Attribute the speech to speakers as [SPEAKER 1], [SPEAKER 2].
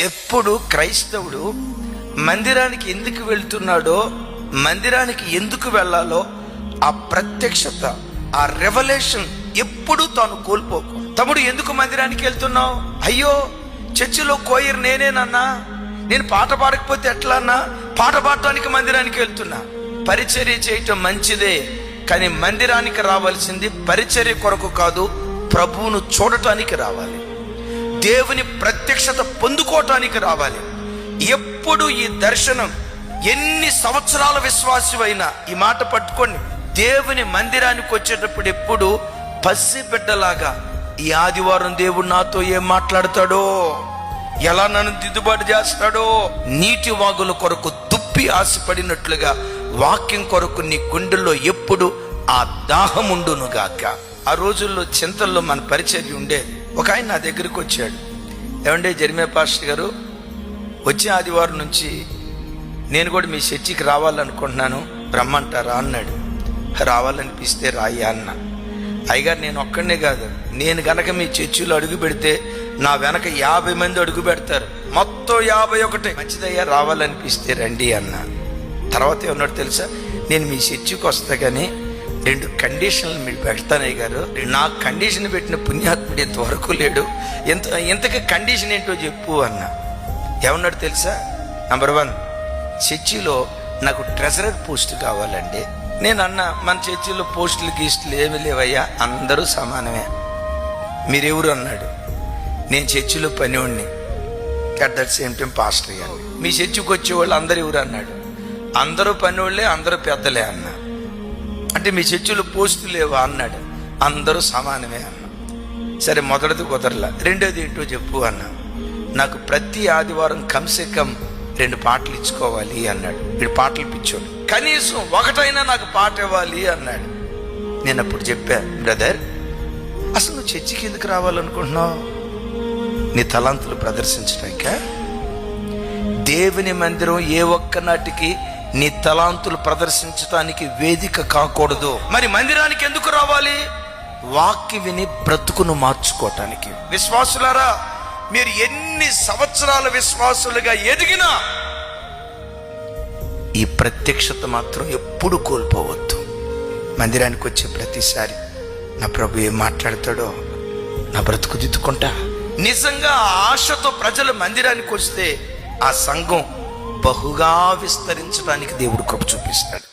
[SPEAKER 1] ఎప్పుడు క్రైస్తవుడు మందిరానికి ఎందుకు వెళ్తున్నాడో, మందిరానికి ఎందుకు వెళ్ళాలో ఆ ప్రత్యక్షత, ఆ రెవల్యూషన్ ఎప్పుడు తాను కోల్పోకు. తమ్ముడు, ఎందుకు మందిరానికి వెళ్తున్నావు? అయ్యో, చర్చిలో కోయర్ నేనేనన్నా, నేను పాట పాడకపోతే ఎట్లా అన్నా? పాట పాడటానికి మందిరానికి వెళ్తున్నా. పరిచర్య చేయటం మంచిదే, కానీ మందిరానికి రావాల్సింది పరిచర్య కొరకు కాదు, ప్రభువును చూడటానికి రావాలి, దేవుని ప్రత్యక్షత పొందుకోవటానికి రావాలి. ఎప్పుడు ఈ దర్శనం, ఎన్ని సంవత్సరాల విశ్వాసమైనా ఈ మాట పట్టుకోండి, దేవుని మందిరానికి వచ్చేటప్పుడు ఎప్పుడు పసిబిడ్డలాగా, ఈ ఆదివారం దేవుడు నాతో ఏం మాట్లాడతాడో, ఎలా నన్ను దిద్దుబాటు చేస్తాడో, నీటి వాగుల కొరకు దుప్పి ఆశపడినట్లుగా వాక్యం కొరకు నీ గుండెల్లో ఎప్పుడు ఆ దాహం ఉండునుగాక. ఆ రోజుల్లో చింతల్లో మన పరిచర్య ఉండేది. ఒక ఆయన నా దగ్గరికి వచ్చాడు, ఏమంటే జెర్మీ పాస్టర్ గారు, వచ్చే ఆదివారం నుంచి నేను కూడా మీ చర్చికి రావాలనుకుంటున్నాను, రమ్మంటారా అన్నాడు. రావాలనిపిస్తే రాయ్యా అన్న. అయ్యగారు, నేను ఒక్కడనే కాదు, నేను గనక మీ చర్చిలో అడుగు పెడితే నా వెనక 50 మంది అడుగు పెడతారు, మొత్తం 51. మంచిదయ్యా, రావాలనిపిస్తే రండి అన్న. తర్వాత ఏమన్నాడు తెలుసా? నేను మీ చర్చికి వస్తా కానీ 2 కండిషన్లు మీరు పెడతానయ్య గారు. నా కండిషన్ పెట్టిన పుణ్యాత్ముడు ఇంతవరకు లేడు, ఇంతకీ కండిషన్ ఏంటో చెప్పు అన్న. ఏమన్నాడు తెలుసా? నంబర్ 1, చర్చిలో నాకు ట్రెజరర్ పోస్ట్ కావాలండి. నేను అన్నా, మన చర్చిలో పోస్టులు గీస్టులు ఏమి లేవయ్యా, అందరూ సమానమే. మీరెవరు అన్నాడు. నేను చర్చిలో పనివాడిని, at that same time pastor అయ్యాను. మీ చర్చికి వచ్చేవాళ్ళు అందరు ఎవరు అన్నాడు. అందరూ పనివాళ్ళే, అందరూ పెద్దలే అన్నా. అంటే మీ చర్చిలో పోస్టులు లేవా అన్నాడు. అందరూ సమానమే అన్నా. సరే, మొదటిది కుదరలా, రెండోది ఏంటో చెప్పు అన్నా. నాకు ప్రతి ఆదివారం కమ్సే కమ్ 2 పాటలు ఇచ్చుకోవాలి అన్నాడు. 2 పాటలు పిచ్చోడు, కనీసం ఒకటైనా నాకు పాట ఇవ్వాలి అన్నాడు. నేను అప్పుడు చెప్పా, బ్రదర్, అసలు నువ్వు చర్చికి ఎందుకు రావాలనుకుంటున్నావు? నీ తలాంతులు ప్రదర్శించడానికా? దేవుని మందిరం ఏ ఒక్క నాటికి నీ తలాంతులు ప్రదర్శించడానికి వేదిక కాకూడదు. మరి మందిరానికి ఎందుకు రావాలి? వాక్య విని బ్రతుకును మార్చుకోవటానికి. విశ్వాసులారా, మీరు ఎన్ని సంవత్సరాల విశ్వాసులుగా ఎదిగినా ఈ ప్రత్యక్షత మాత్రం ఎప్పుడు కోల్పోవద్దు. మందిరానికి వచ్చే ప్రతిసారి నా ప్రభు ఏం మాట్లాడతాడో నా బ్రతుకు దిద్దుకుంటా. నిజంగా ఆశతో ప్రజలు మందిరానికి వస్తే ఆ సంఘం బహుగా విస్తరించడానికి దేవుడు కృప చూపిస్తాడు.